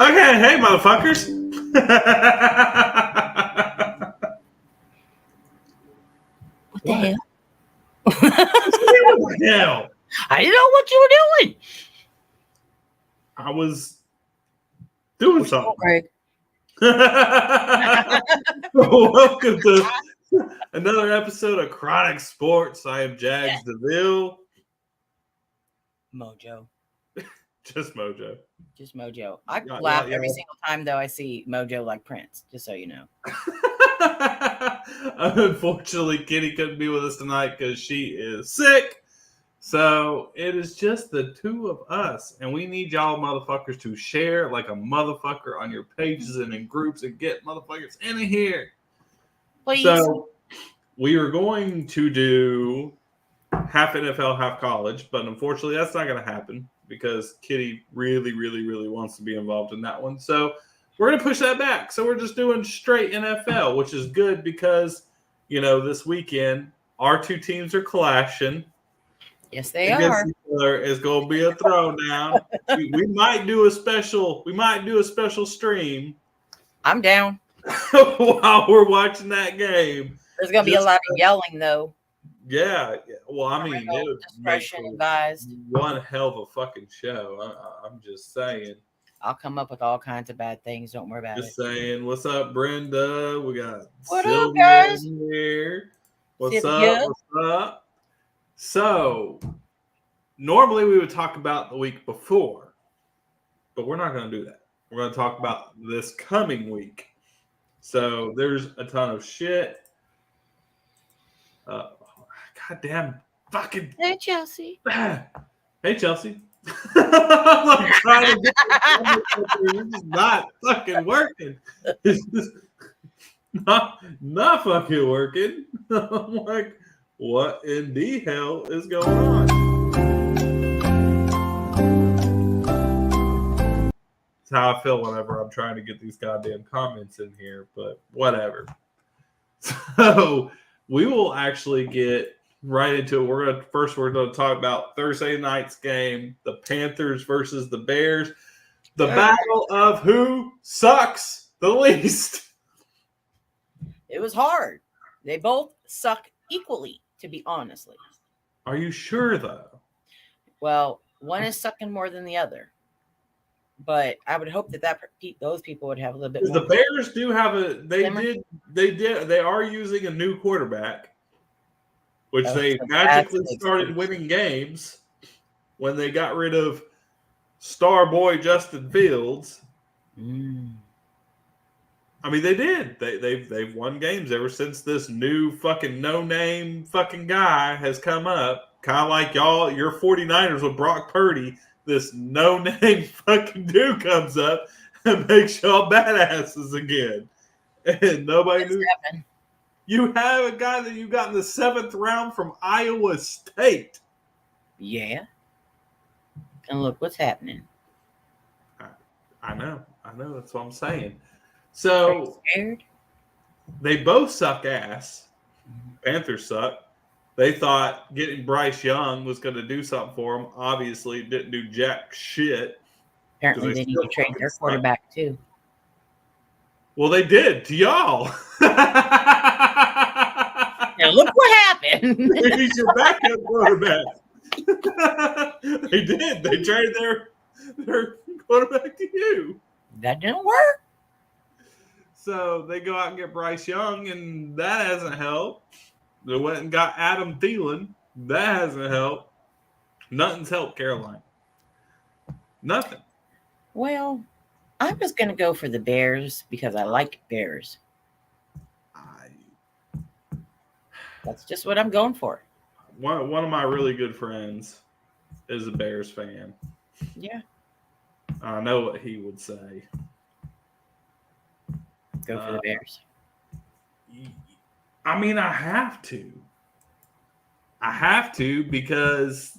Okay, hey, motherfuckers. What the hell? What the hell? I didn't know what you were doing. I was doing something. Greg. Welcome to another episode of Chronic Sports. I am Jags DeVille. Mojo. Just Mojo. Just Mojo. I Yeah, laugh yeah. every single time, though, I see Mojo like Prince, just so you know. Unfortunately, Kitty couldn't be with us tonight because she is sick. So it is just the two of us. And we need y'all motherfuckers to share like a motherfucker on your pages and in groups and get motherfuckers in here. Please. So we were going to do half NFL, half college, but unfortunately that's not going to happen because Kitty really, really, really wants to be involved in that one. So we're going to push that back. So we're just doing straight NFL, which is good because, you know, this weekend our two teams are clashing. Yes, they are. It's going to be a throwdown. we might do a special. We might do a special stream. I'm down. While we're watching that game. There's going to be a lot of yelling, though. Yeah. Well, I mean, it would discretion advised. One hell of a fucking show. I'm just saying. I'll come up with all kinds of bad things. Don't worry about it. Just saying. What's up, Brenda? We got what Sylvia up, guys? Here. What's Sylvia? up? What's up? So, normally we would talk about the week before, but we're not going to do that. We're going to talk about this coming week. So, there's a ton of shit. Goddamn fucking. Hey, Chelsea. Hey, Chelsea. I'm trying to get it's just not fucking working. It's just not fucking working. I'm like, what in the hell is going on? That's how I feel whenever I'm trying to get these goddamn comments in here, but whatever. So we will actually get right into it. We're going to talk about Thursday night's game, the Panthers versus the Bears, the battle of who sucks the least. It was hard. They both suck equally, to be honestly. Are you sure though? Well, one is sucking more than the other, but I would hope that those people would have a little bit more. The Bears do have they are using a new quarterback. Which they magically started winning games when they got rid of star boy Justin Fields. I mean, they did. They've won games ever since this new fucking no-name fucking guy has come up. Kind of like your 49ers with Brock Purdy. This no-name fucking dude comes up and makes y'all badasses again. And nobody knew. You have a guy that you got in the 7th round from Iowa State. Yeah. And look what's happening. I know. That's what I'm saying. So, scared? They both suck ass. Panthers suck. They thought getting Bryce Young was going to do something for them. Obviously, it didn't do jack shit. Apparently, they need to trade their quarterback, too. Well, they did to y'all. Now look what happened. He's your backup quarterback. They did. They traded their quarterback to you. That didn't work. So they go out and get Bryce Young, and that hasn't helped. They went and got Adam Thielen. That hasn't helped. Nothing's helped Carolina. Nothing. Well, I'm just going to go for the Bears because I like Bears. That's just what I'm going for. One of my really good friends is a Bears fan. Yeah. I know what he would say. Go for the Bears. I mean, I have to. I have to because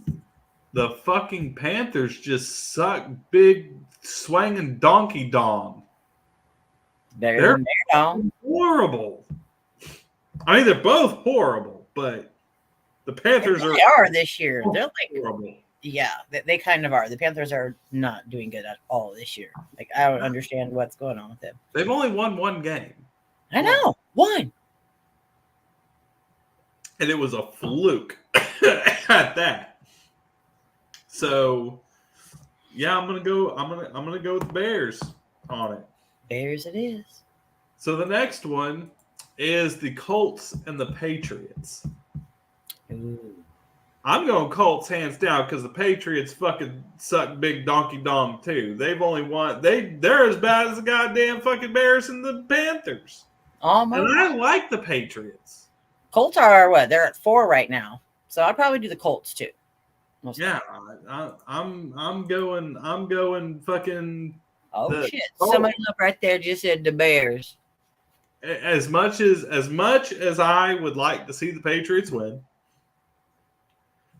the fucking Panthers just suck big swinging donkey dong. Better than Bear Dong. Horrible. I mean, they're both horrible, but the Panthers are this year. They're like horrible. Yeah, they kind of are. The Panthers are not doing good at all this year. Like, I don't understand what's going on with them. They've only won one game. I know. One. And it was a fluke at that. So, yeah, I'm gonna go with the Bears on it. Bears it is. So the next one is the Colts and the Patriots. Ooh. I'm going Colts hands down because the Patriots fucking suck big donkey dong too. They've only won. They're as bad as the goddamn fucking Bears and the Panthers. Almost. And I like the Patriots. Colts are what? They're at 4 right now. So I'd probably do the Colts too. Yeah, I'm going fucking. Oh shit! Somebody up right there just said the Bears. As much as I would like to see the Patriots win,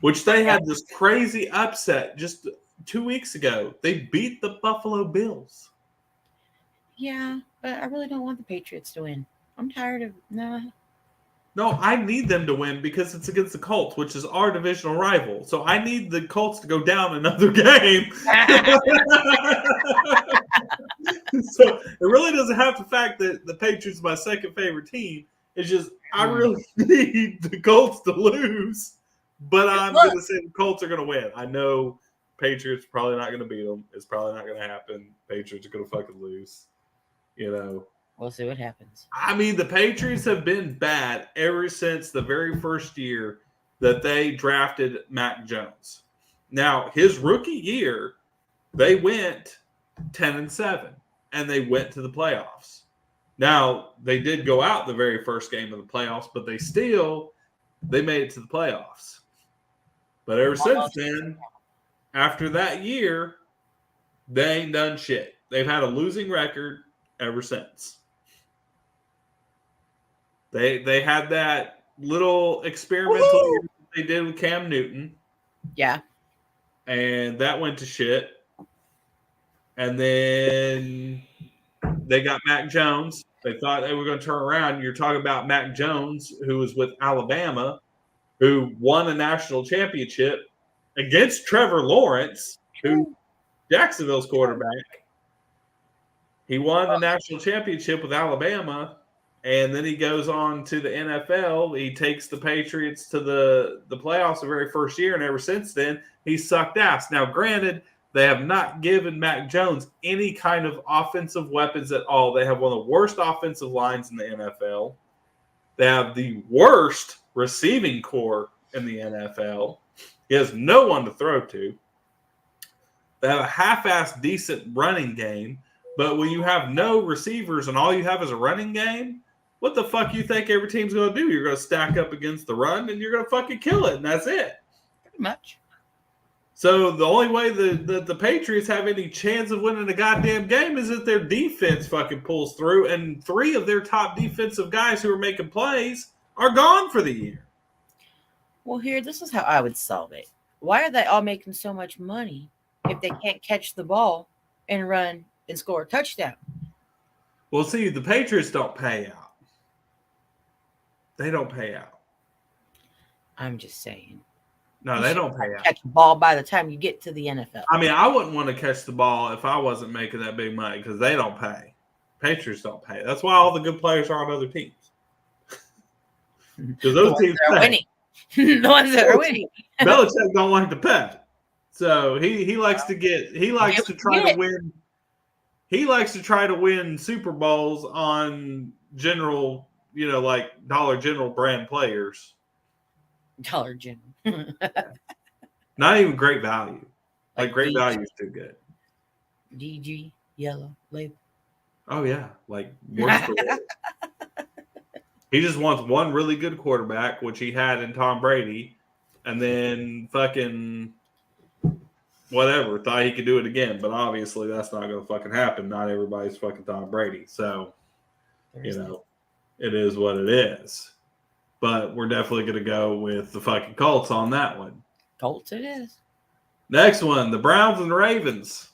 which they had this crazy upset just 2 weeks ago. They beat the Buffalo Bills. Yeah, but I really don't want the Patriots to win. I'm tired of No, I need them to win because it's against the Colts, which is our divisional rival. So I need the Colts to go down another game. So it really doesn't have the fact that the Patriots are my second favorite team. It's just I really need the Colts to lose. But I'm going to say the Colts are going to win. I know Patriots are probably not going to beat them. It's probably not going to happen. Patriots are going to fucking lose. You know. We'll see what happens. I mean, the Patriots have been bad ever since the very first year that they drafted Mac Jones. Now, his rookie year, they went 10-7, and they went to the playoffs. Now, they did go out the very first game of the playoffs, but they made it to the playoffs. But ever since then, after that year, they ain't done shit. They've had a losing record ever since. They had that little experimental year they did with Cam Newton. Yeah. And that went to shit. And then they got Mac Jones. They thought they were going to turn around. You're talking about Mac Jones, who was with Alabama, who won a national championship against Trevor Lawrence, who Jacksonville's quarterback. He won the national championship with Alabama, and then he goes on to the NFL. He takes the Patriots to the playoffs the very first year, and ever since then, he's sucked ass. Now, granted, they have not given Mac Jones any kind of offensive weapons at all. They have one of the worst offensive lines in the NFL. They have the worst receiving core in the NFL. He has no one to throw to. They have a half-assed decent running game. But when you have no receivers and all you have is a running game, what the fuck you think every team's going to do? You're going to stack up against the run and you're going to fucking kill it, and that's it. Pretty much. So the only way the Patriots have any chance of winning a goddamn game is if their defense fucking pulls through, and 3 of their top defensive guys who are making plays are gone for the year. Well, this is how I would solve it. Why are they all making so much money if they can't catch the ball and run and score a touchdown? Well, see, the Patriots don't pay out. They don't pay out. I'm just saying. No, they don't pay out. Catch the ball by the time you get to the NFL. I mean, I wouldn't want to catch the ball if I wasn't making that big money because they don't pay. Patriots don't pay. That's why all the good players are on other teams. Because those teams are winning. The ones that are winning. Belichick don't like to pet. So he likes to try to win. He likes to try to win Super Bowls on general, like Dollar General brand players. Dollar General. Not even Great Value. Like Great Value is too good. DG Yellow Label. Oh yeah, like Worcester. He just wants one really good quarterback, which he had in Tom Brady, and then fucking whatever, thought he could do it again. But obviously that's not going to fucking happen. Not everybody's fucking Tom Brady. So, it is what it is. But we're definitely going to go with the fucking Colts on that one. Colts it is. Next one, the Browns and the Ravens.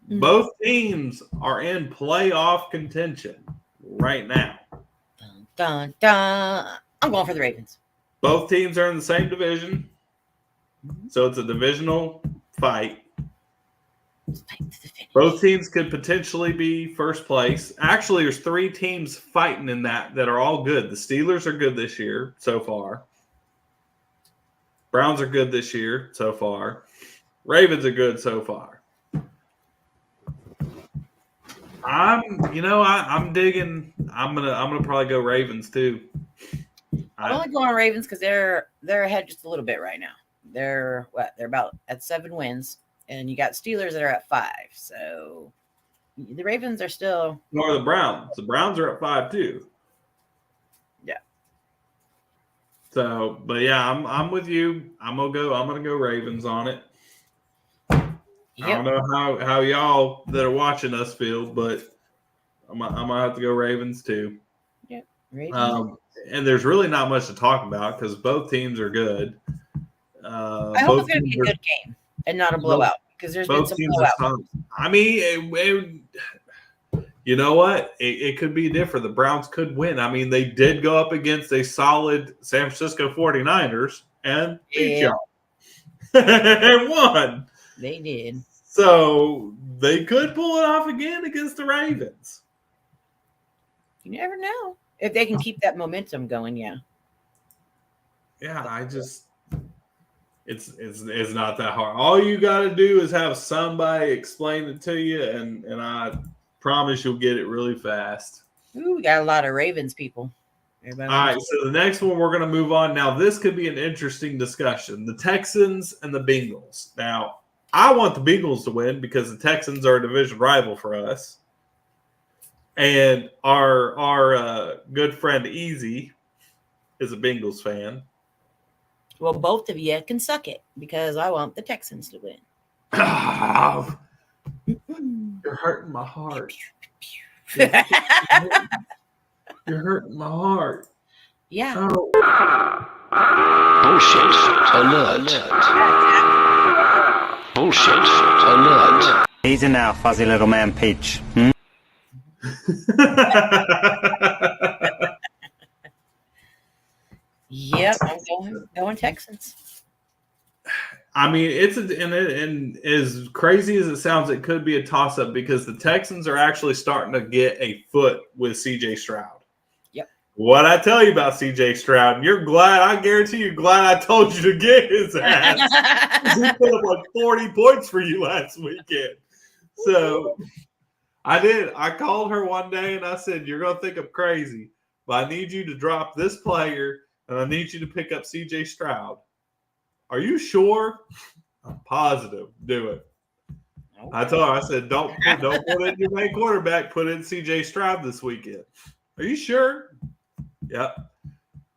Both teams are in playoff contention right now. Dun, dun, dun. I'm going for the Ravens. Both teams are in the same division. So it's a divisional fight. Both teams could potentially be first place. Actually, there's 3 teams fighting in that are all good. The Steelers are good this year so far. Browns are good this year so far. Ravens are good so far. I'm digging. I'm gonna probably go Ravens too. I'm only going Ravens because they're ahead just a little bit right now. They're about at 7 wins, and you got Steelers that are at 5. So the Ravens are still. Nor the Browns. The Browns are at 5 too. Yeah. So, but yeah, I'm with you. I'm gonna go Ravens on it. Yep. I don't know how y'all that are watching us feel, but I'm gonna have to go Ravens too. Yep. Ravens. And there's really not much to talk about because both teams are good. I hope it's going to be a good game and not a blowout because there's been some blowouts. I mean, you know what? It could be different. The Browns could win. I mean, they did go up against a solid San Francisco 49ers and beat y'all. And won. They did. So they could pull it off again against the Ravens. You never know. If they can keep that momentum going, yeah. Yeah, it's not that hard. All you got to do is have somebody explain it to you, and I promise you'll get it really fast. Ooh, we got a lot of Ravens people. All right, so the next one we're going to move on. Now, this could be an interesting discussion. The Texans and the Bengals. Now, I want the Bengals to win because the Texans are a division rival for us. And our good friend Easy is a Bengals fan. Well, both of you can suck it because I want the Texans to win. You're hurting my heart. You're hurting my heart. Yeah. Oh. Bullshit alert. Bullshit alert. Easy now, fuzzy little man Peach. Yep, I'm going Texans. I mean, and as crazy as it sounds, it could be a toss-up because the Texans are actually starting to get a foot with C.J. Stroud. Yep. What I tell you about C.J. Stroud, you're glad. I guarantee you're glad I told you to get his ass. He put up like 40 points for you last weekend. So I did. I called her one day and I said, "You're gonna think I'm crazy, but I need you to drop this player and I need you to pick up C.J. Stroud." Are you sure? I'm positive. Do it. Okay. I told her, I said, don't put in your main quarterback. Put in C.J. Stroud this weekend. Are you sure? Yep.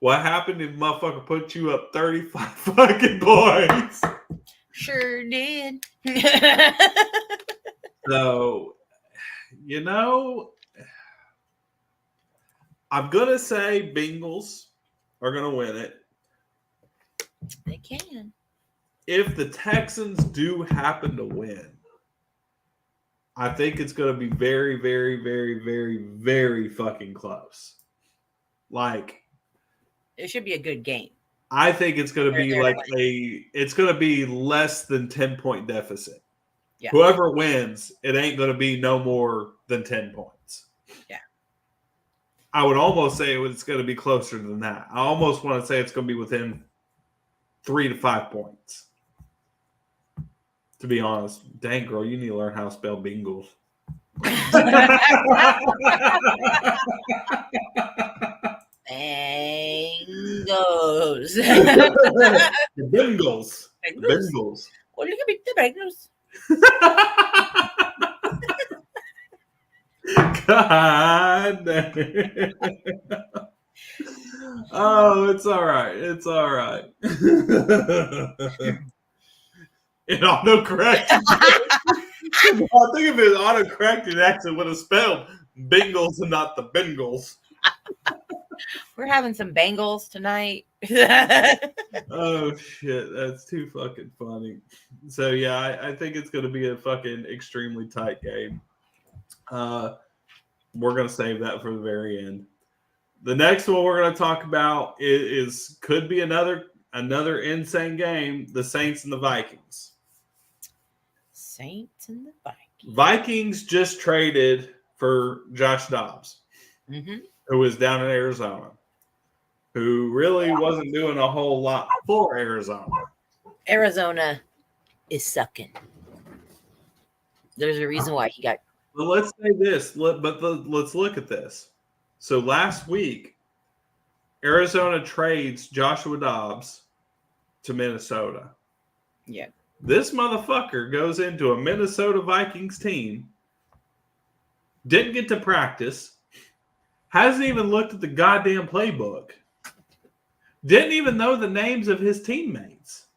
What happened if motherfucker put you up 35 fucking points? Sure did. So, I'm going to say Bengals are going to win it. They can. If the Texans do happen to win, I think it's going to be very, very, very, very, very fucking close. Like, it should be a good game. I think it's going to be it's going to be less than 10-point deficit. Yeah. Whoever wins, it ain't going to be no more than 10 points. Yeah. I would almost say it's going to be closer than that. I almost want to say it's going to be within 3 to 5 points. To be honest, dang girl, you need to learn how to spell Bengals. Bengals. The Bengals. The Bengals. Well, look at me, the Bengals. God damn it. Oh, it's all right. It's all right. It autocorrected. I think if it autocorrected, it actually would have spelled Bengals and not the Bengals. We're having some Bengals tonight. Oh shit, that's too fucking funny. So yeah, I think it's gonna be a fucking extremely tight game. We're gonna save that for the very end. The next one we're gonna talk about is could be another insane game. The Saints and the Vikings. Saints and the Vikings. Vikings just traded for Josh Dobbs, Mm-hmm. who was down in Arizona, who really wasn't doing a whole lot for Arizona. Arizona is sucking. There's a reason why he got. But let's say this, let's look at this. So last week, Arizona trades Joshua Dobbs to Minnesota. Yeah. This motherfucker goes into a Minnesota Vikings team, didn't get to practice, hasn't even looked at the goddamn playbook, didn't even know the names of his teammates.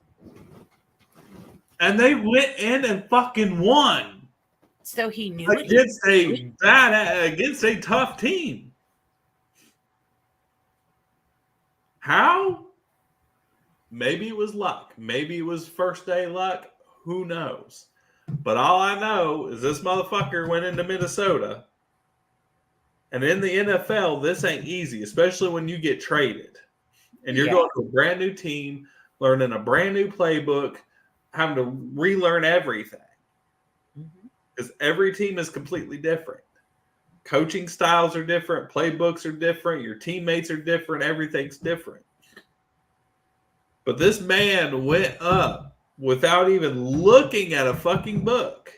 And they went in and fucking won. So he knew against a tough team. How? Maybe it was luck. Maybe it was first day luck. Who knows? But all I know is this motherfucker went into Minnesota. And in the NFL, this ain't easy, especially when you get traded. And you're going to a brand new team, learning a brand new playbook, having to relearn everything. Because every team is completely different. Coaching styles are different. Playbooks are different. Your teammates are different. Everything's different. But this man went up without even looking at a fucking book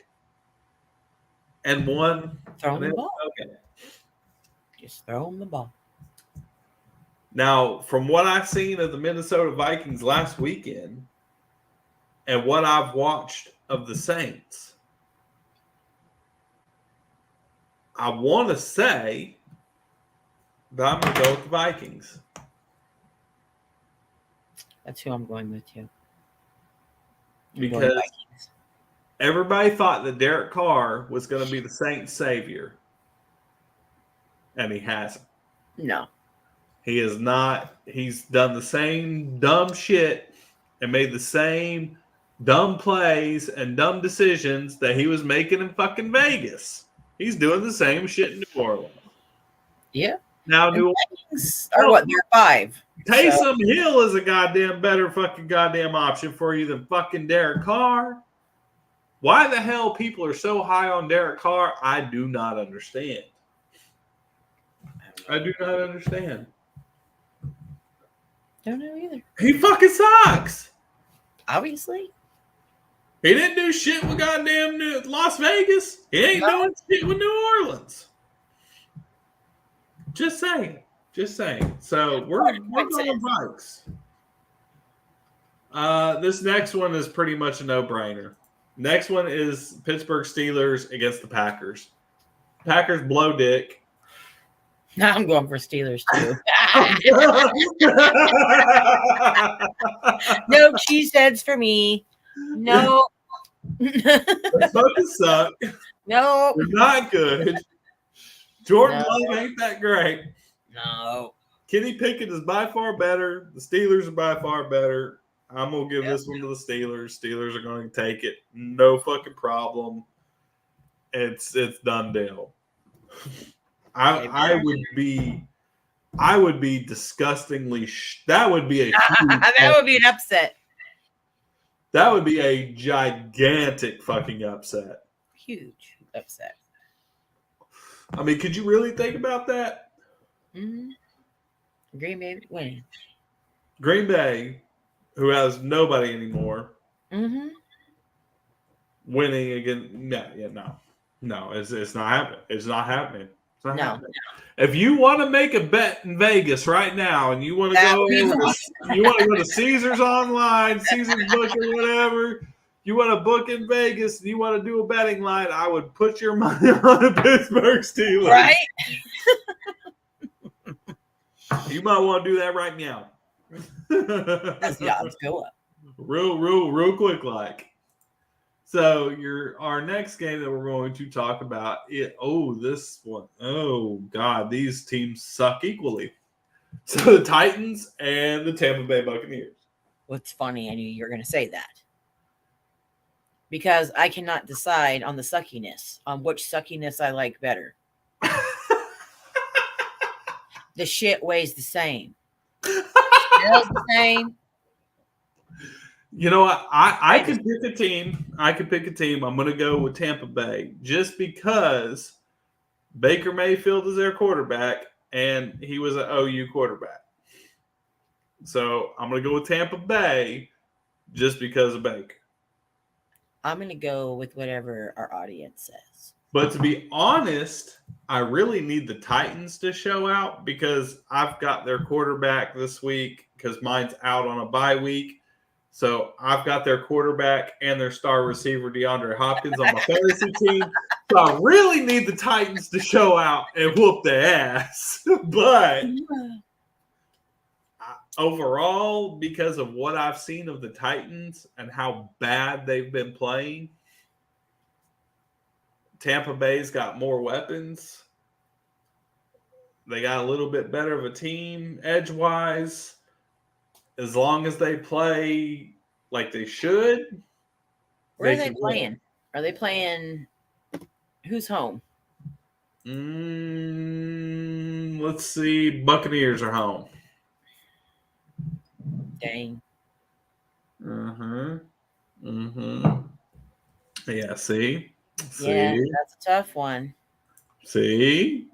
and won. Throw him the ball. Okay. Just throw him the ball. Now, from what I've seen of the Minnesota Vikings last weekend and what I've watched of the Saints, I want to say that I'm going to go with the Vikings. That's who I'm going with, too. Because everybody thought that Derek Carr was going to be the Saints' savior. And he hasn't. No. He is not. He's done the same dumb shit and made the same dumb plays and dumb decisions that he was making in fucking Vegas. He's doing the same shit in New Orleans. Yeah. Now, New Orleans are what? They're 5. Taysom Hill is a goddamn goddamn option for you than fucking Derek Carr. Why the hell people are so high on Derek Carr, I do not understand. I do not understand. Don't know either. He fucking sucks. Obviously. He didn't do shit with goddamn Las Vegas. He ain't doing shit with New Orleans. Just saying. Just saying. So we're going Vikes. This next one is pretty much a no-brainer. Next one is Pittsburgh Steelers against the Packers. Packers blow dick. Now I'm going for Steelers too. No cheese heads for me. No. They fucking suck. No. They're not good. Jordan Love ain't that great. No. Kenny Pickett is by far better. The Steelers are by far better. I'm going to give this one to the Steelers. Steelers are going to take it. No fucking problem. It's done deal. I would be disgustingly that would be a that would be an upset. That would be a gigantic fucking upset. Huge upset. I mean, could you really think about that? Mm-hmm. Green Bay winning. Green Bay who has nobody anymore, Mm-hmm. winning again. No, it's not happening. It's not happening. It's not No. happening. If you want to make a bet in Vegas right now, and you want to That go, would be you want to go to Caesars online, Caesars book or whatever. You want to book in Vegas, and you want to do a betting line. I would put your money on the Pittsburgh Steelers. Right? You might want to do that right now. As the odds go up. real quick, like. So our next game that we're going to talk about this one. Oh God, these teams suck equally. So the Titans and the Tampa Bay Buccaneers. What's funny, I knew you were going to say that. Because I cannot decide on the suckiness, on which suckiness I like better. The shit weighs the same. Smells the same. You know what? I could pick a team. I'm going to go with Tampa Bay just because Baker Mayfield is their quarterback and he was an OU quarterback. So I'm going to go with Tampa Bay just because of Baker. I'm going to go with whatever our audience says. But to be honest, I really need the Titans to show out because I've got their quarterback this week because mine's out on a bye week. So I've got their quarterback and their star receiver, DeAndre Hopkins, on my fantasy team. So I really need the Titans to show out and whoop their ass. But overall, because of what I've seen of the Titans and how bad they've been playing, Tampa Bay's got more weapons. They got a little bit better of a team edge-wise. As long as they play like they should. Where are they playing? Are they playing who's home? Let's see. Buccaneers are home. Dang. Yeah, see? Yeah, that's a tough one. See?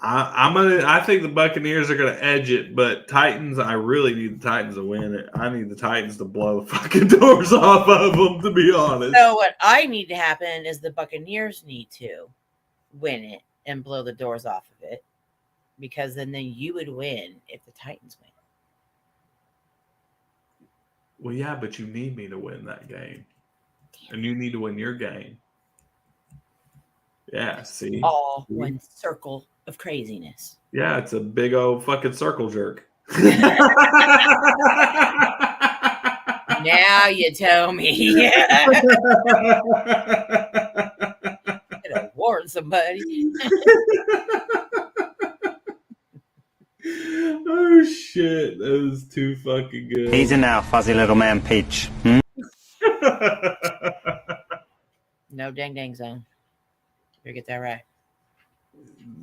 I think the Buccaneers are gonna edge it, but Titans, I really need the Titans to win it. I need the Titans to blow the fucking doors off of them, to be honest. So what I need to happen is the Buccaneers need to win it and blow the doors off of it, because then you would win if the Titans win. Well, yeah, but you need me to win that game, and you need to win your game. Yeah, see? All one circle of craziness. Yeah, it's a big old fucking circle jerk. Now you tell me. Yeah. Gotta warn somebody. Oh shit, that was too fucking good. Easy now, fuzzy little man Peach. No dang dang zone. You get that right.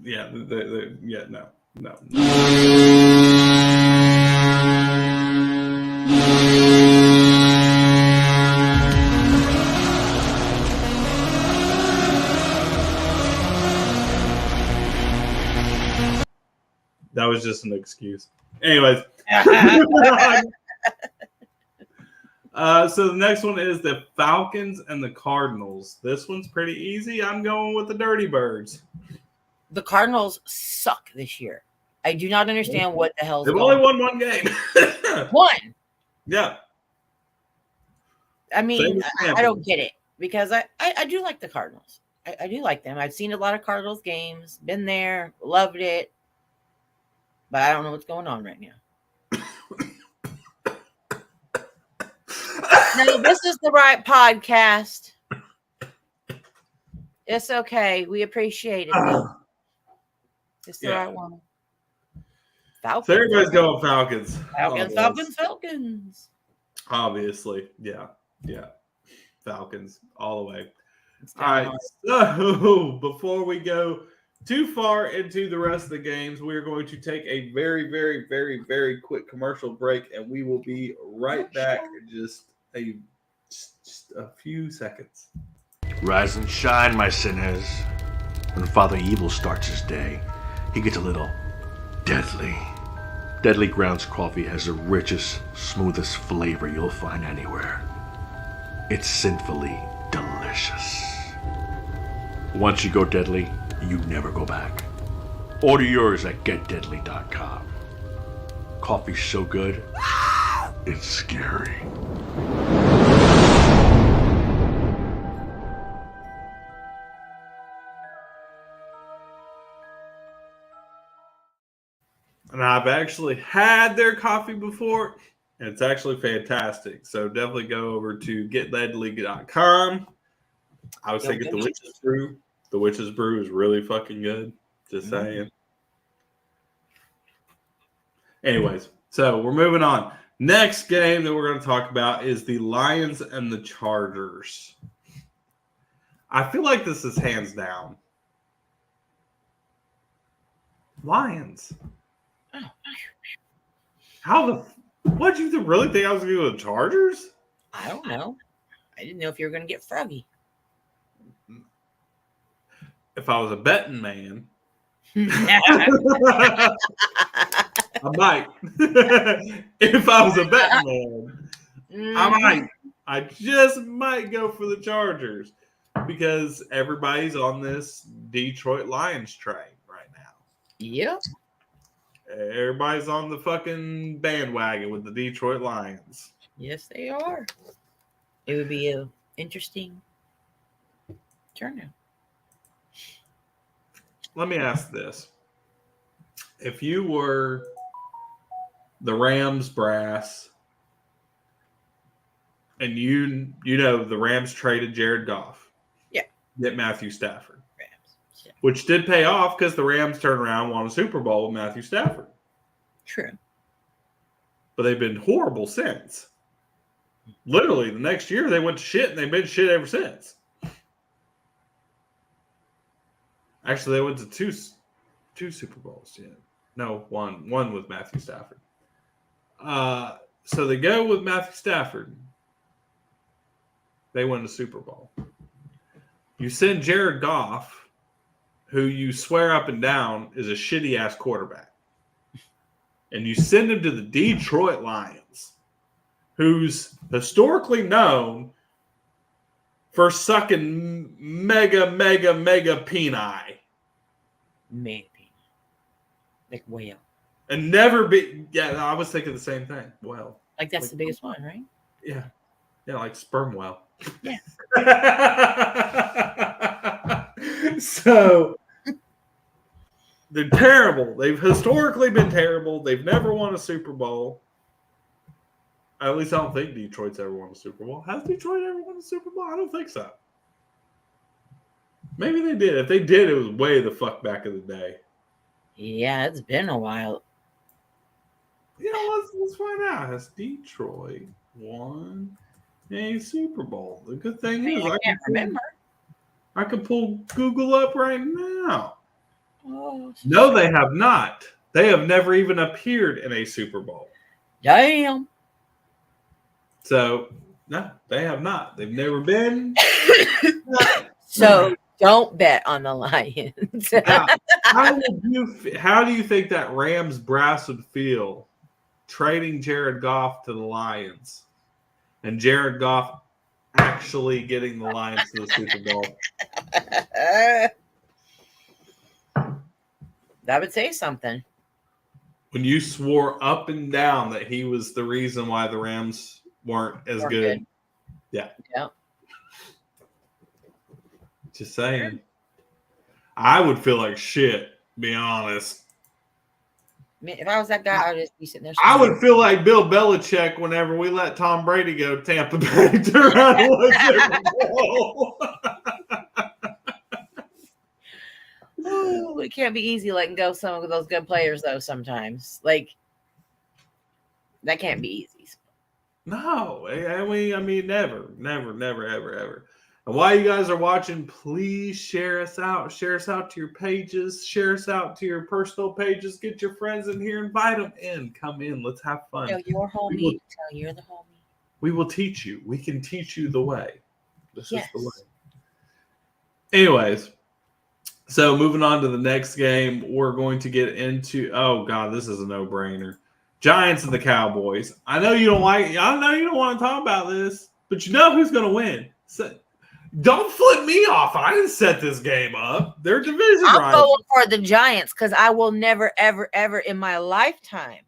Yeah, no. That was just an excuse. Anyways. So the next one is the Falcons and the Cardinals. This one's pretty easy. I'm going with the Dirty Birds. The Cardinals suck this year. I do not understand what the hell's They've going only won one game. One. Yeah. I mean, I don't get it because I do like the Cardinals. I do like them. I've seen a lot of Cardinals games, been there, loved it, but I don't know what's going on right now. No, this is the right podcast. It's okay. We appreciate it. It's the right one. Falcons. So everybody's going Falcons. Falcons. Obviously. Yeah. Falcons all the way. All right. So before we go too far into the rest of the games, we are going to take a very, very, very, very quick commercial break, and we will be right back in just a few seconds. Rise and shine, my sinners. When Father Evil starts his day, he gets a little deadly. Deadly Grounds coffee has the richest, smoothest flavor you'll find anywhere. It's sinfully delicious. Once you go Deadly, you never go back. Order yours at getdeadly.com. Coffee's so good, it's scary. And I've actually had their coffee before, and it's actually fantastic. So definitely go over to getdeadly.com. I was thinking the Witch's Brew. The Witch's Brew is really fucking good. Just saying. Anyways, so we're moving on. Next game that we're going to talk about is the Lions and the Chargers. I feel like this is hands down. Lions. What you really think I was going to go with Chargers? I don't know. I didn't know if you were going to get Froggy. If I was a betting man, I might. If I was a betting man, I might. I just might go for the Chargers because everybody's on this Detroit Lions train right now. Yep. Everybody's on the fucking bandwagon with the Detroit Lions. Yes, they are. It would be a interesting turnout. Let me ask this. If you were the Rams brass and you know the Rams traded Jared Goff. Yeah. Get Matthew Stafford. Rams. Yeah. Which did pay off because the Rams turned around and won a Super Bowl with Matthew Stafford. True. But they've been horrible since. Literally, the next year they went to shit and they've been shit ever since. Actually, they went to two Super Bowls. Yeah. No, one with Matthew Stafford. So they go with Matthew Stafford. They win the Super Bowl. You send Jared Goff, who you swear up and down is a shitty-ass quarterback. And you send him to the Detroit Lions, who's historically known for sucking mega peni. Maybe. Like whale. And never be. Yeah, I was thinking the same thing. Well, Like that's the biggest one, right? yeah, like sperm whale. Yeah. So they're terrible. They've historically been terrible. They've never won a Super Bowl. At least I don't think Detroit's ever won a Super Bowl. Has Detroit ever won a Super Bowl? I don't think so. Maybe they did. If they did, it was way the fuck back in the day. Yeah, it's been a while. You know, let's find out. Has Detroit won a Super Bowl? The good thing is I can't remember. I can pull Google up right now. Oh, No, they have not. They have never even appeared in a Super Bowl. damn. So, no, they have not. They've never been. So don't bet on the Lions. How do you think that Rams brass would feel trading Jared Goff to the Lions and Jared Goff actually getting the Lions to the Super Bowl? That would say something. When you swore up and down that he was the reason why the Rams weren't as good. Yeah. Yeah. Just saying. I would feel like shit, be honest. Man, if I was that guy, I would just be sitting there. I would feel like Bill Belichick whenever we let Tom Brady go to Tampa Bay to turn around and win Super Bowl. Ooh, it can't be easy letting go of some of those good players, though, sometimes. Like, that can't be easy. No, I mean, never, ever. And while you guys are watching, please share us out. Share us out to your pages. Share us out to your personal pages. Get your friends in here. Invite them in. Come in. Let's have fun. Tell your homie. Tell you're the homie. We will teach you. We can teach you the way. This Yes. is the way. Anyways, so moving on to the next game, we're going to get into. Oh God, this is a no-brainer. Giants and the Cowboys. I know you don't want to talk about this, but you know who's going to win. So, don't flip me off. I didn't set this game up. They're division I'm rivals. going for the Giants because I will never, ever, ever in my lifetime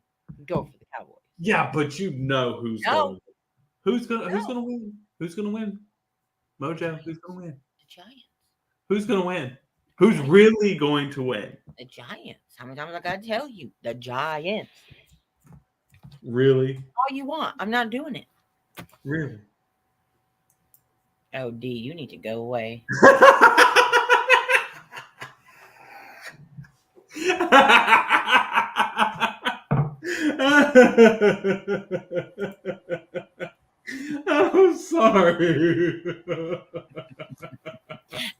go for the Cowboys. Yeah, but you know who's No. going to win. Who's gonna win? Who's gonna win? Mojo, who's gonna win? The Giants. Who's gonna win? Who's really going to win? The Giants. How many times I gotta tell you? The Giants. Really? All you want. I'm not doing it. Really? Oh, D, you need to go away. I'm sorry.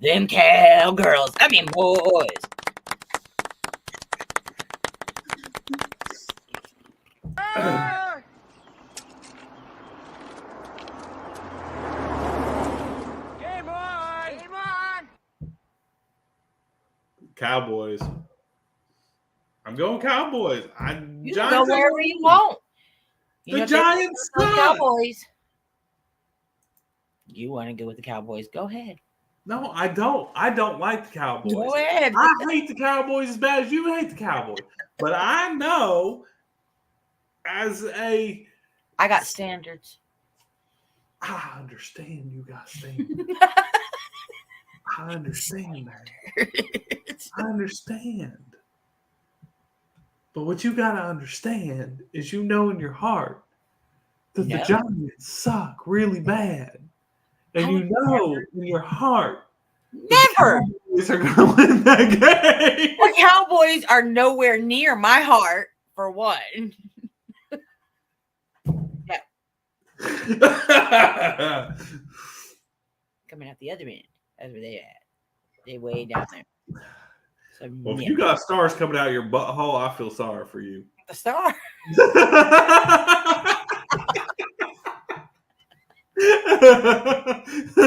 Them cowgirls. I mean, boys. Cowboys. I'm going Cowboys. You can go wherever you want. The Giants the suck. Cowboys. You want to go with the Cowboys? Go ahead. No, I don't. I don't like the Cowboys. Go ahead. I hate the Cowboys as bad as you hate the Cowboys. But I know I got standards. I understand you got standards. I understand that. I understand. But what you got to understand is you know in your heart that the Giants suck really bad. And you know in your heart Never. the Cowboys are going to win that game. The Cowboys are nowhere near my heart, for one. Coming out the other end. That's where they at. They way down there. So, Well, if you got stars coming out of your butthole, I feel sorry for you. the star.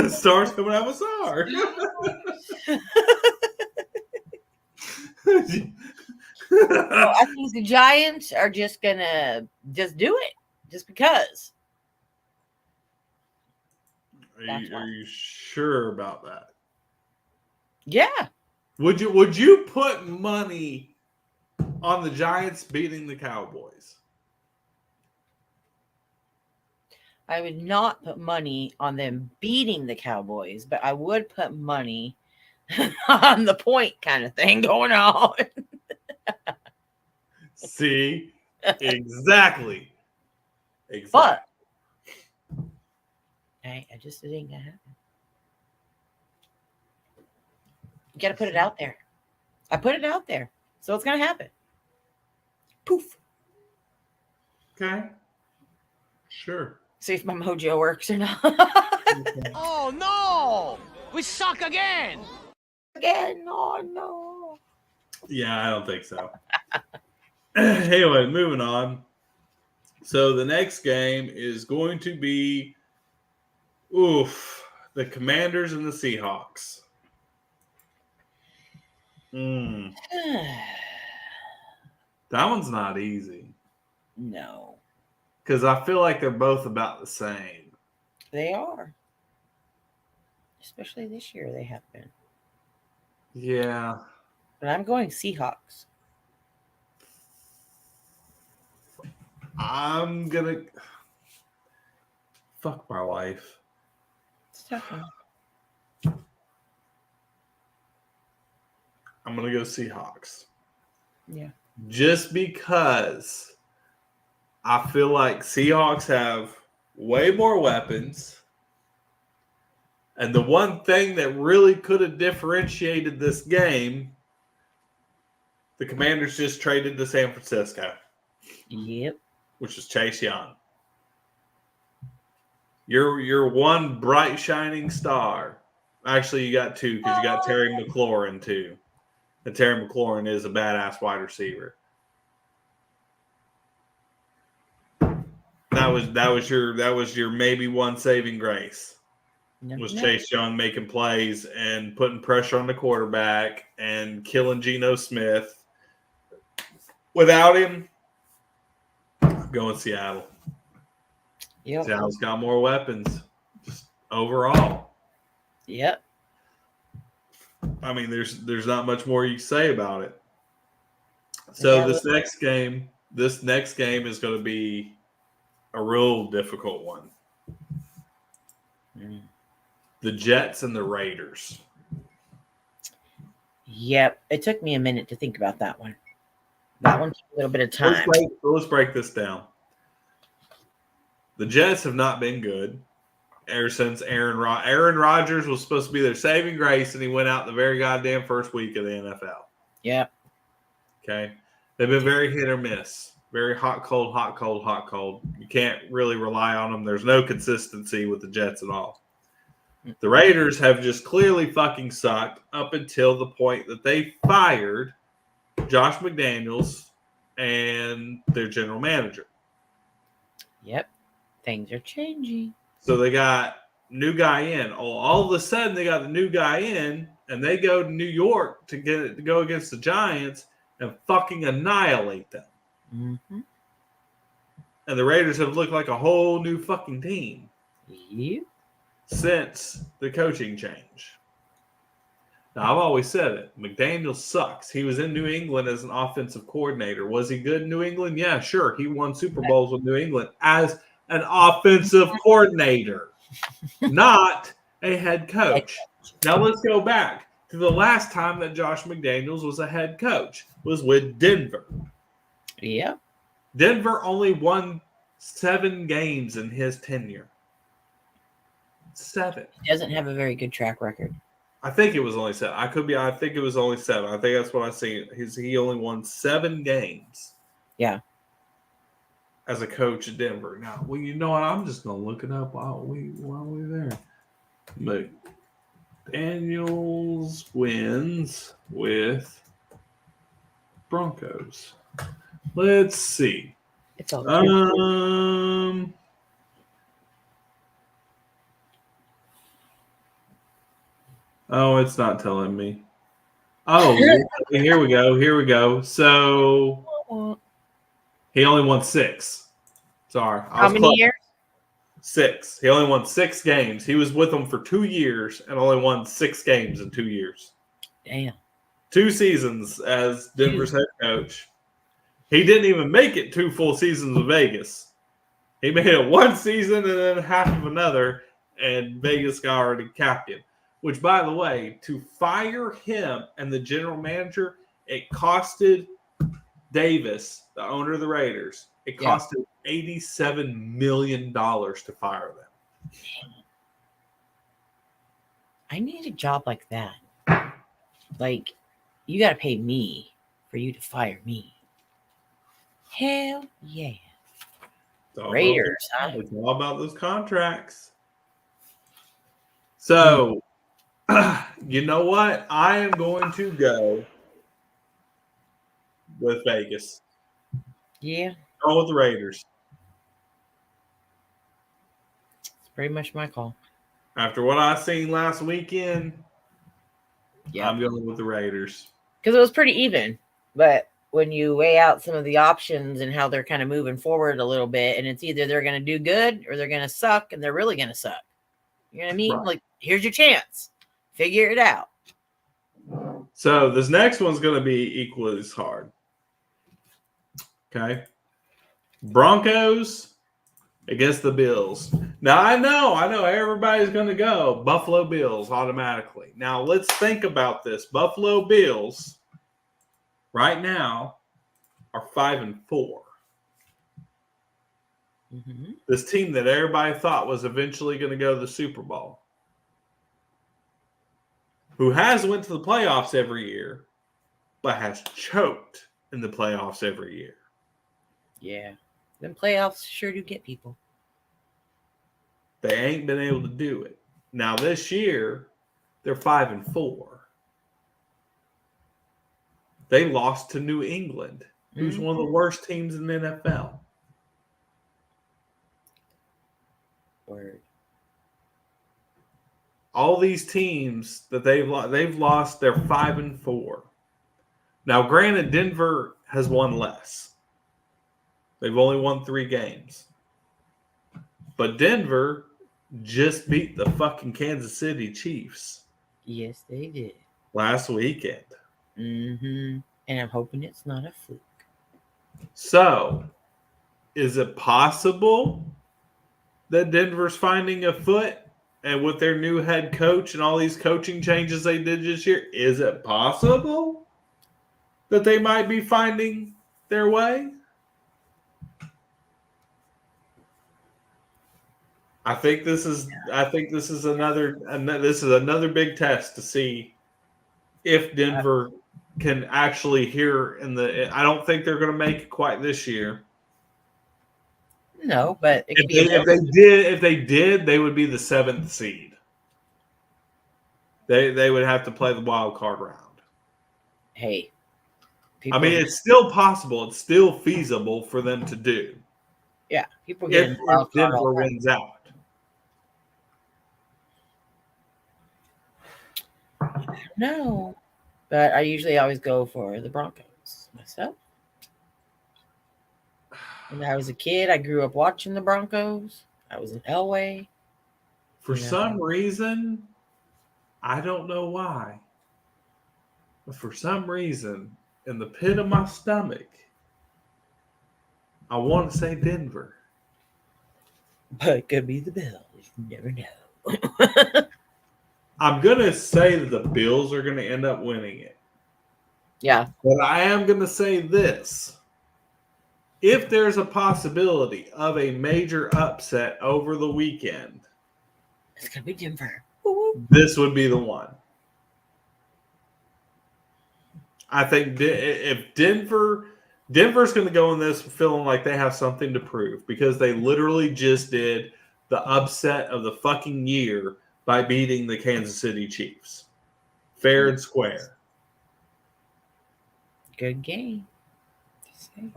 Stars coming out of a star. I think the Giants are just gonna just do it, just because. Are you sure about that? Yeah, Would you put money on the Giants beating the Cowboys? I would not put money on them beating the Cowboys, but I would put money on the point kind of thing going on. See, exactly. But I just it ain't gonna happen. You gotta put it out there. I put it out there, so it's gonna happen. Poof. Okay. Sure. See if my mojo works or not. Oh no! We suck again! Again, oh no. Yeah, I don't think so. Anyway, moving on. So the next game is going to be the Commanders and the Seahawks. That one's not easy. No, Because I feel like they're both about the same. they are. Especially this year, they have been. Yeah. But I'm going Seahawks. I'm going to... Fuck my life. It's a tough one. I'm going to go Seahawks. Yeah. Just because I feel like Seahawks have way more weapons. And the one thing that really could have differentiated this game, the Commanders just traded to San Francisco, Yep. which is Chase Young. You're one bright shining star. Actually, you got two because you got Terry McLaurin too. And Terry McLaurin is a badass wide receiver. That was your maybe one saving grace. Was Chase Young making plays and putting pressure on the quarterback and killing Geno Smith. Without him, Going Seattle. Yep. Seattle's got more weapons, just overall. Yep. I mean, there's not much more you can say about it. So Yeah, this next game is going to be a real difficult one. The Jets and the Raiders. Yep. It took me a minute to think about that one. That one took a little bit of time. Let's break this down. The Jets have not been good ever since Aaron Rodgers was supposed to be their saving grace, and he went out the very goddamn first week of the NFL. Yep. Okay. They've been very hit or miss. Very hot, cold, hot, cold, hot, cold. You can't really rely on them. There's no consistency with the Jets at all. The Raiders have just clearly fucking sucked up until the point that they fired Josh McDaniels and their general manager. Yep. Things are changing. So they got new guy in. All of a sudden, they got the new guy in, and they go to New York to go against the Giants and fucking annihilate them. Mm-hmm. And the Raiders have looked like a whole new fucking team Yep. since the coaching change. Now, I've always said it. McDaniel sucks. He was in New England as an offensive coordinator. Was he good in New England? Yeah, sure. He won Super Bowls with New England as an offensive coordinator, not a head coach. Now, let's go back to the last time that Josh McDaniels was a head coach, was with Denver. Yep. Denver only won 7 games in his tenure. 7. He doesn't have a very good track record. I think it was only 7. I think it was only 7. I think that's what I see. He only won 7 games. Yeah. As a coach at Denver. Now, well, you know what? I'm just gonna look it up while we're there. McDaniels wins with Broncos. Let's see. It's all Oh, it's not telling me. Oh, here we go. So he only won 6. Sorry. How many years? 6. He only won 6 games. He was with them for 2 years and only won 6 games in 2 years. Damn. 2 seasons as Denver's head coach. He didn't even make it 2 full seasons with Vegas. He made it 1 season and then half of another, and Vegas got already capped him. Which, by the way, to fire him and the general manager, it costed Davis, the owner of the Raiders, it costed $87 million to fire them. I need a job like that. Like, you got to pay me for you to fire me. Hell yeah. Raiders, huh? It's all about those contracts. So, you know what? I am going to go with Vegas. Yeah. Go with the Raiders. It's pretty much my call. After what I seen last weekend, Yeah. I'm going with the Raiders. Because it was pretty even. But when you weigh out some of the options and how they're kind of moving forward a little bit, and it's either they're going to do good or they're going to suck, and they're really going to suck. You know what I mean? Right. Like, here's your chance. Figure it out. So this next one's going to be equally as hard. Okay. Broncos against the Bills. Now, I know everybody's going to go Buffalo Bills automatically. Now, let's think about this. Buffalo Bills right now are 5-4. Mm-hmm. This team that everybody thought was eventually going to go to the Super Bowl, who has went to the playoffs every year, but has choked in the playoffs every year. Yeah. Them playoffs sure do get people. They ain't been able to do it. Now this year, they're 5-4. They lost to New England, who's one of the worst teams in the NFL. Word. All these teams that they've lost, they're 5-4. Now, granted, Denver has won less. They've only won 3 games. But Denver just beat the fucking Kansas City Chiefs. Yes, they did. Last weekend. Mm-hmm. And I'm hoping it's not a fluke. So, is it possible that Denver's finding a foot? And with their new head coach and all these coaching changes they did this year, is it possible that they might be finding their way? I think this is another big test to see if Denver can actually hear in the. I don't think they're going to make it quite this year. No, but it could be if they did, they would be the 7th seed. They would have to play the wild card round. Hey, I mean, it's still possible. It's still feasible for them to do. Yeah, people get If Denver wins out. No, but I usually always go for the Broncos myself. When I was a kid, I grew up watching the Broncos. I was in Elway. For some reason, I don't know why, but for some reason, in the pit of my stomach, I want to say Denver. But it could be the Bills. You never know. I'm going to say that the Bills are going to end up winning it. Yeah. But I am going to say this. If there's a possibility of a major upset over the weekend, It's going to be Denver. this would be the one. I think if Denver's going to go in this feeling like they have something to prove because they literally just did the upset of the fucking year by beating the Kansas City Chiefs. Fair and square. Good game.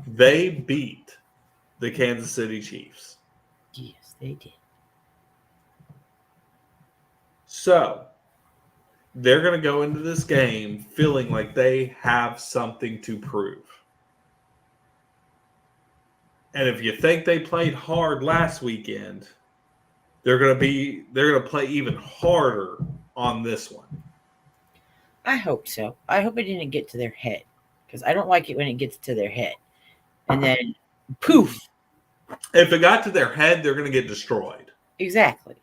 They beat the Kansas City Chiefs. Yes, they did. So, they're going to go into this game feeling like they have something to prove. And if you think they played hard last weekend, they're going to play even harder on this one. I hope so. I hope it didn't get to their head because I don't like it when it gets to their head. And then, poof. If it got to their head, they're going to get destroyed. Exactly.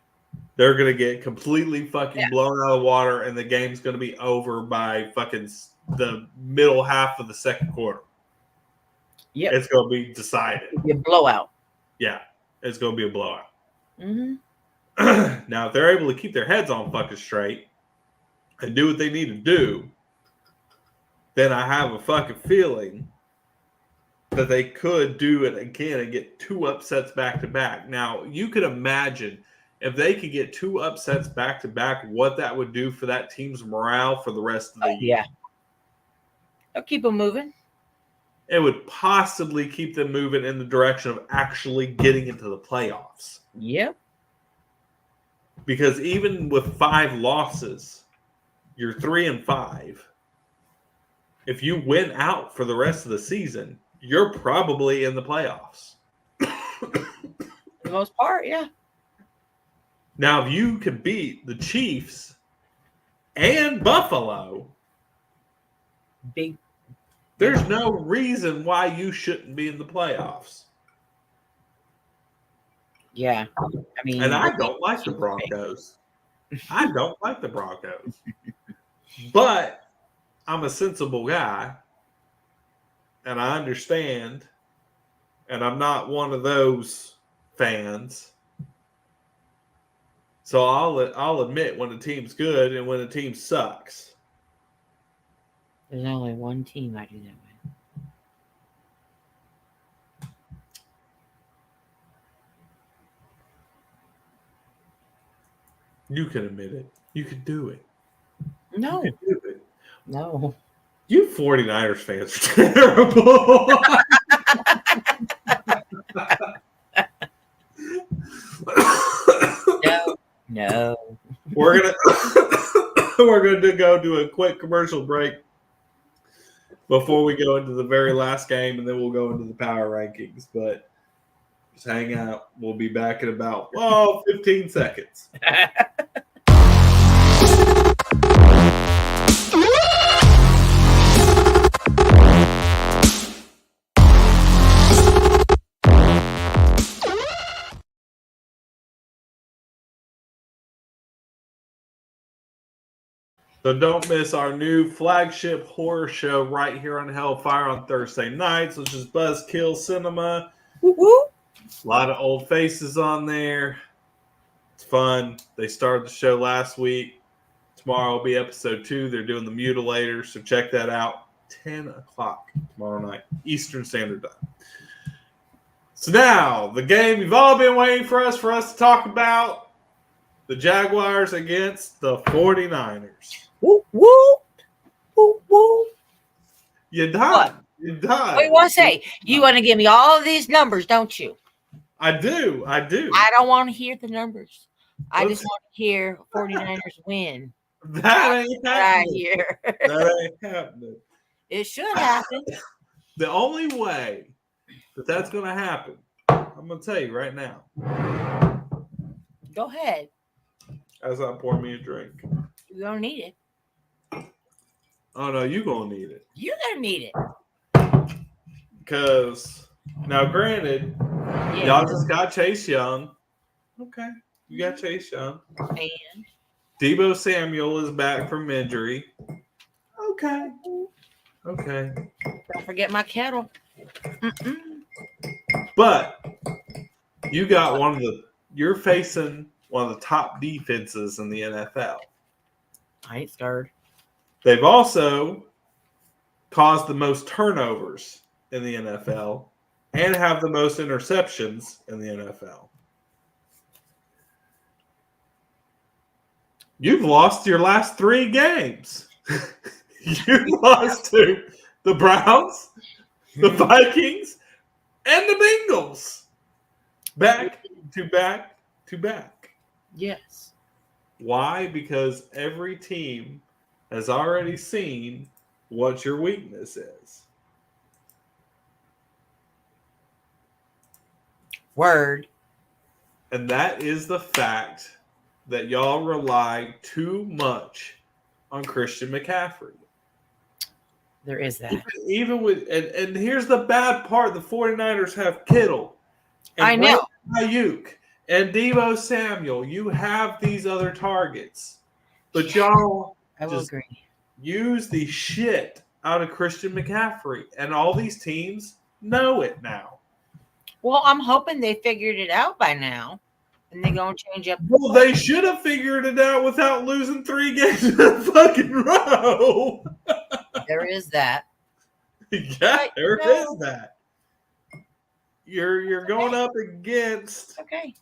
They're going to get completely fucking blown out of the water, and the game's going to be over by fucking the middle half of the second quarter. Yep. It's going to be decided. It'll be a blowout. Yeah, it's going to be a blowout. Mm-hmm. Now, if they're able to keep their heads on fucking straight and do what they need to do, then I have a fucking feeling that they could do it again and get 2 upsets back to back. Now, you could imagine if they could get 2 upsets back to back, what that would do for that team's morale for the rest of the year. Yeah. They'll keep them moving. It would possibly keep them moving in the direction of actually getting into the playoffs. Yep. Because even with 5 losses, you're 3-5. If you win out for the rest of the season, you're probably in the playoffs. For the most part, yeah. Now, if you could beat the Chiefs and Buffalo, there's no reason why you shouldn't be in the playoffs. Yeah. I mean, And I don't like the Broncos. I don't like the Broncos. But I'm a sensible guy, and I understand, and I'm not one of those fans. So I'll admit when a team's good and when a team sucks. there's only one team I do that with. You can admit it. You can do it. No. You can do it. No. You 49ers fans are terrible. No. We're gonna go do a quick commercial break. before we go into the very last game, and then we'll go into the power rankings. But just hang out. We'll be back in about 15 seconds. So don't miss our new flagship horror show right here on Hellfire on Thursday nights, which is Buzzkill Cinema. Woo-hoo. A lot of old faces on there. It's fun. They started the show last week. Tomorrow will be episode 2. They're doing the Mutilator, so check that out. 10 o'clock tomorrow night, Eastern Standard Time. So now, the game you've all been waiting for us to talk about, the Jaguars against the 49ers. Woo, woo, woo, woo. You done. What? You done. What do you want to say? You want to give me all of these numbers, don't you? I do. I don't want to hear the numbers. I just want to hear 49ers win. That ain't happening. Here. That ain't happening. It should happen. The only way that's going to happen, I'm going to tell you right now. Go ahead. As I pour me a drink. You're going to need it. Oh, no, you're going to need it. You're going to need it. Because, now granted, y'all just got Chase Young. Okay. You got Chase Young. And Deebo Samuel is back from injury. Okay. don't forget my kettle. But you got you're facing one of the top defenses in the NFL. I ain't scared. They've also caused the most turnovers in the NFL and have the most interceptions in the NFL. You've lost your last 3 games. You lost to the Browns, the Vikings, and the Bengals. Back to back to back. Yes. Why? Because every team has already seen what your weakness is. Word. And that is the fact that y'all rely too much on Christian McCaffrey. There is that. Even with and here's the bad part: the 49ers have Kittle, and I know, Ayuk, and Deebo Samuel. You have these other targets, but y'all I will just agree. use the shit out of Christian McCaffrey, and all these teams know it now. Well, I'm hoping they figured it out by now, and they're gonna change up. Well, they should have figured it out without losing 3 games in a fucking row. There is that. Yeah, there is that. You're going up against. Okay.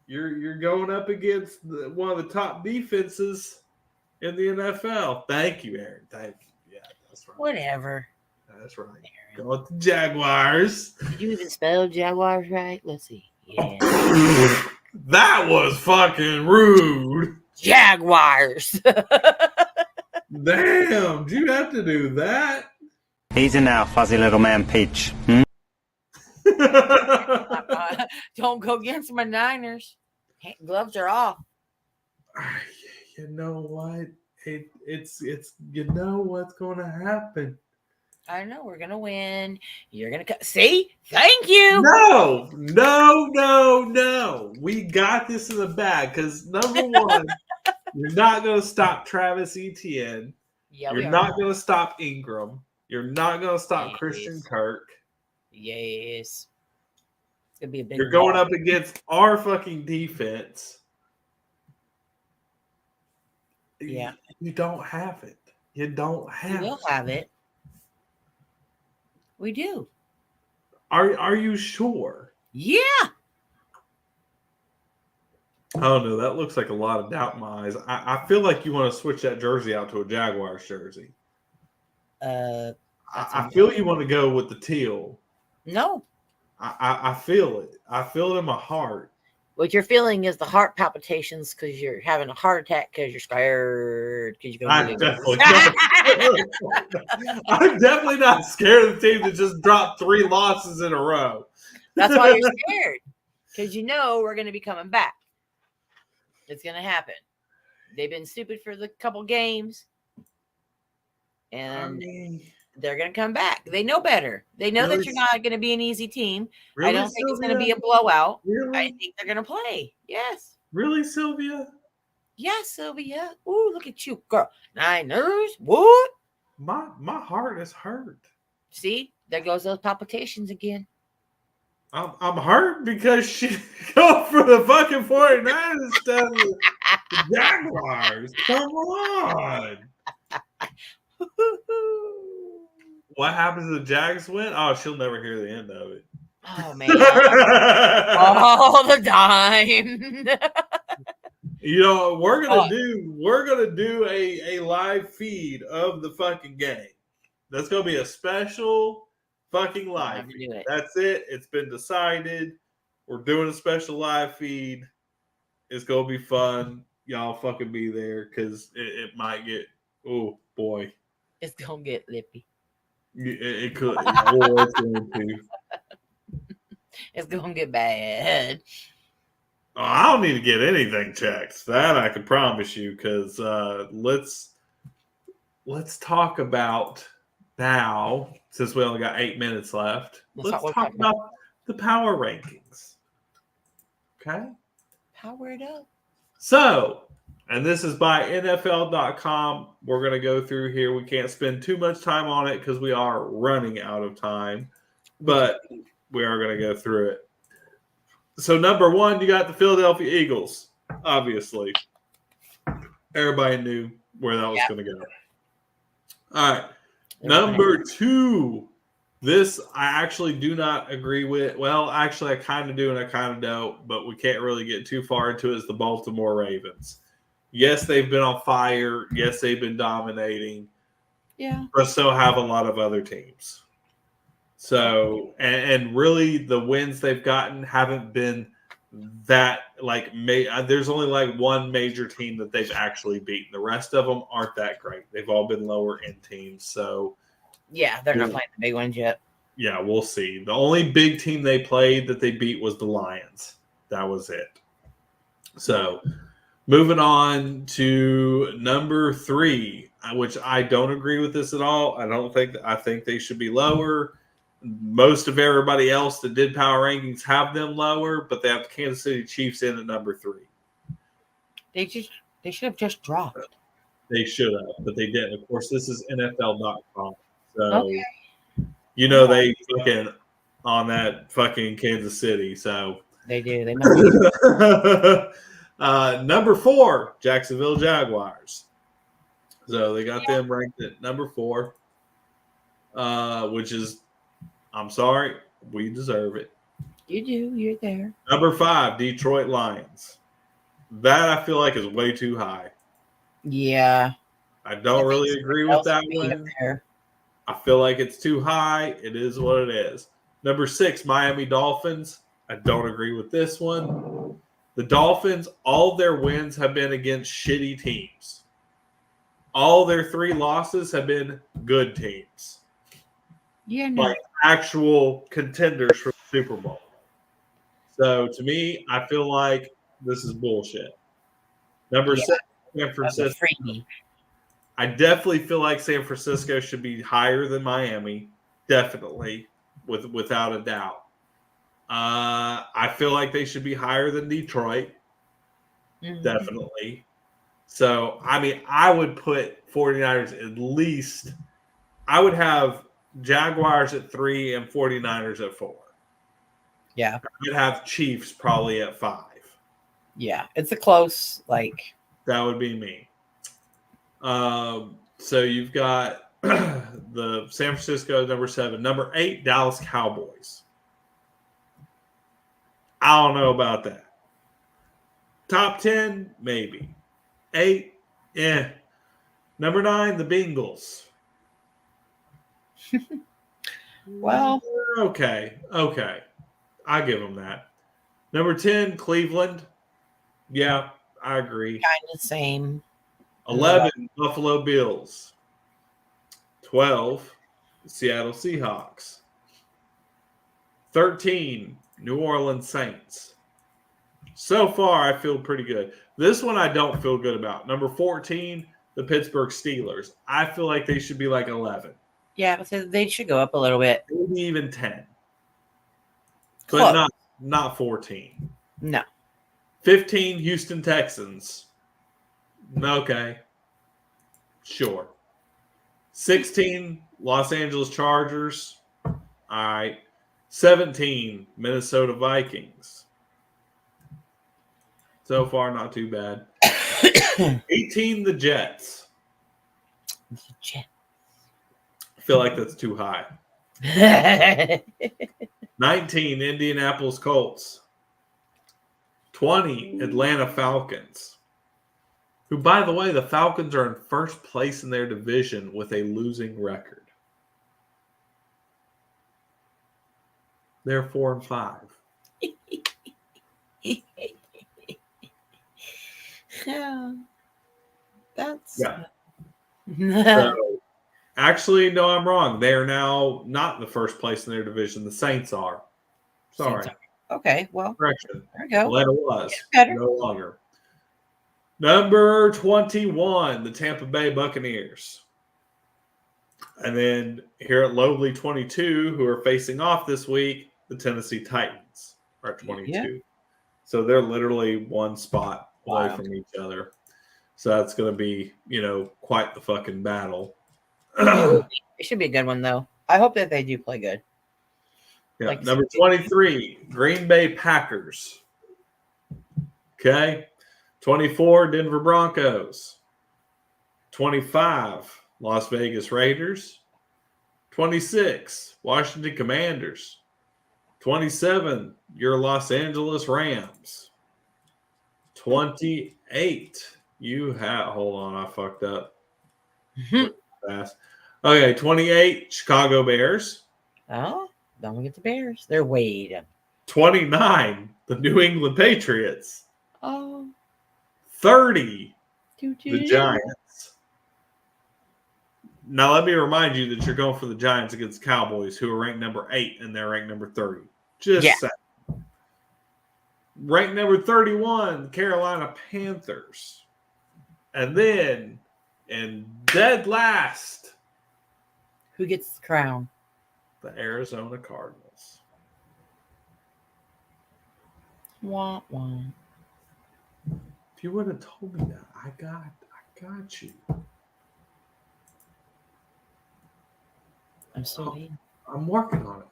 You're going up against one of the top defenses in the NFL. Thank you, Aaron. Thank you. Yeah, that's right. Whatever. That's right. Go with the Jaguars. Did you even spell Jaguars right? Let's see. Yeah. That was fucking rude. Jaguars. Damn, do you have to do that? Easy now, fuzzy little man Peach. Don't go against my Niners. Gloves are off. You know what? It's you know what's going to happen. I know we're gonna win. You're gonna see. Thank you. No. We got this in the bag because number one, you're not going to stop Travis Etienne. Yeah, you're not going to stop Ingram. You're not going to stop Christian Kirk. Yes. It's gonna be a big. You're going up against our fucking defense. Yeah. You don't have it. You don't have We'll have it. We do. Are you sure? Yeah. I don't know. That looks like a lot of doubt in my eyes. I feel like you want to switch that jersey out to a Jaguars jersey. I feel you want to go with the teal. No. I feel it. I feel it in my heart. What you're feeling is the heart palpitations because you're having a heart attack because you're scared because you're going I'm definitely not scared of the team that just dropped 3 losses in a row. That's why you're scared, because you know we're going to be coming back. It's going to happen. They've been stupid for the couple games, and they're going to come back. They know better. They know that you're not going to be an easy team. Really, I don't think it's going to be Sylvia? a blowout. Really? I think they're going to play. Yes. Really, Sylvia? Yes, Sylvia. Ooh, look at you, girl. Niners. What? My heart is hurt. See, there goes those palpitations again. I'm hurt because she go for the fucking 49ers instead of the Jaguars. Come on. What happens if the Jags win? Oh, she'll never hear the end of it. Oh man. All the time. You know, we're gonna do a live feed of the fucking game. That's gonna be a special fucking live feed. That's it. It's been decided. We're doing a special live feed. It's gonna be fun. Y'all fucking be there because it might get. Oh boy, it's gonna get lippy. It could. Oh, it's going to. It's gonna get bad. Oh, I don't need to get anything checked. That I can promise you. Because let's talk about now. Since we only got 8 minutes left, let's talk about the power rankings. Okay, power it up. So, and this is by NFL.com. We're going to go through here. We can't spend too much time on it because we are running out of time, but we are going to go through it. So, number 1, you got the Philadelphia Eagles. Obviously, everybody knew where that was going to go. All right. Number 2, this I actually do not agree with. Well, actually, I kind of do and I kind of don't, but we can't really get too far into it. Is the Baltimore Ravens. Yes, they've been on fire. Yes, they've been dominating. Yeah. But so have a lot of other teams. So, and really the wins they've gotten haven't been that there's only like one major team that they've actually beaten. The rest of them aren't that great. They've all been lower end teams. So yeah, they're not playing the big ones yet. Yeah, we'll see. The only big team they played that they beat was the Lions. That was it. So moving on to number 3, which I don't agree with this at all. I think they should be lower. Most of everybody else that did power rankings have them lower, but they have the Kansas City Chiefs in at number 3. They should have just dropped. They should have, but they didn't. Of course, this is NFL.com. So, okay. They fucking on that fucking Kansas City. So they do. They know. Number 4, Jacksonville Jaguars. So they got them ranked at number 4, which is, I'm sorry, we deserve it. You do. You're there. Number 5, Detroit Lions. That I feel like is way too high. Yeah. I don't really agree with that one. I feel like it's too high. It is what it is. Number 6, Miami Dolphins. I don't agree with this one. The Dolphins, all their wins have been against shitty teams. All their 3 losses have been good teams. Yeah, no. Like actual contenders for the Super Bowl. So to me, I feel like this is bullshit. Number 7, San Francisco. I definitely feel like San Francisco should be higher than Miami. Definitely, without a doubt. I feel like they should be higher than Detroit. Mm-hmm. Definitely. So, I mean, I would put 49ers at least. I would have Jaguars at 3 and 49ers at 4. Yeah. I would have Chiefs probably at 5. Yeah. It's a close, That would be me. So you've got the San Francisco number 7, number 8, Dallas Cowboys. I don't know about that. Top 10, maybe. 8, Number 9, the Bengals. Well, okay. I give them that. Number 10, Cleveland. Yeah, I agree. Kind of same. 11, Buffalo Bills. 12, Seattle Seahawks. 13, New Orleans Saints. So far, I feel pretty good. This one I don't feel good about. Number 14, the Pittsburgh Steelers. I feel like they should be like 11. Yeah, but they should go up a little bit. Maybe even 10. Close. But not 14. No. 15, Houston Texans. Okay. Sure. 16, Los Angeles Chargers. All right. 17, Minnesota Vikings. So far, not too bad. 18, the Jets. I feel like that's too high. 19, Indianapolis Colts. 20, Atlanta Falcons. Who, by the way, the Falcons are in first place in their division with a losing record. They're 4-5. That's So, actually, no, I'm wrong. They are now not in the first place in their division. The Saints are. Sorry. Okay, well, Correction. there we go. Atlanta was. Better. No longer. Number 21, the Tampa Bay Buccaneers. And then here at lowly 22, who are facing off this week, the Tennessee Titans are at 22. Yeah. So they're literally one spot away Wow. from each other. So that's going to be, quite the fucking battle. It should be a good one, though. I hope that they do play good. Yeah, Like- number 23, Green Bay Packers. Okay. 24, Denver Broncos. 25, Las Vegas Raiders. 26, Washington Commanders. 27, your Los Angeles Rams. 28, hold on, I fucked up. Fast. Okay, 28, Chicago Bears. Oh, don't forget the Bears. They're way down. 29, the New England Patriots. Oh, 30, the doo-doo. Giants. Now, let me remind you that you're going for the Giants against the Cowboys, who are ranked number 8, and they're ranked number 30. Just Yeah. saying. Ranked number 31, Carolina Panthers. And then, in dead last, Who gets the crown? the Arizona Cardinals. Wah, wah. If you would have told me that, I got you. I'm so mean. I'm working on it.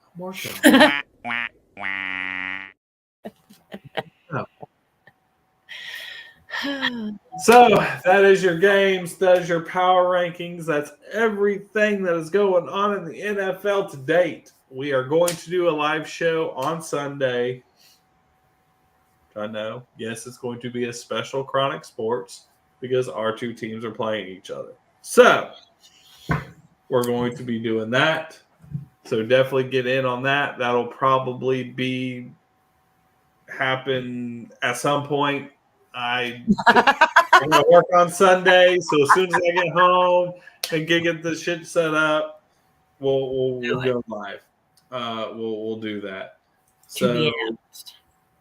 So that is your games. That is your power rankings. That's everything that is going on in the NFL to date. We are going to do a live show on Sunday. I know. Yes, it's going to be a special Chronic Sports because our two teams are playing each other. So we're going to be doing that. So definitely get in on that. That'll probably happen at some point. I'm going to work on Sunday, so as soon as I get home and get the shit set up, we'll go live. We'll do that. So,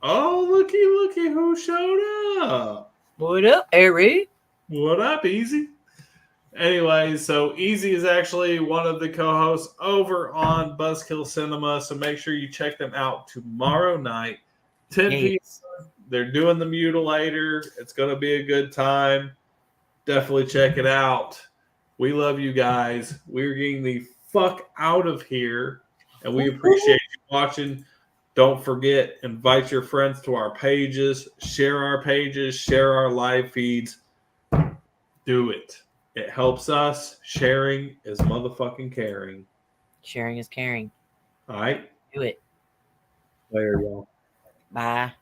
oh, looky who showed up. What up, Eric? What up, Easy? Anyway, so Easy is actually one of the co-hosts over on Buzzkill Cinema, so make sure you check them out tomorrow night, 10 p.m. They're doing the Mutilator. It's going to be a good time. Definitely check it out. We love you guys. We're getting the fuck out of here, and we appreciate you watching. Don't forget, invite your friends to our pages, share our live feeds. Do it. It helps us. Sharing is motherfucking caring. Sharing is caring. All right? Do it. Later, y'all. Bye.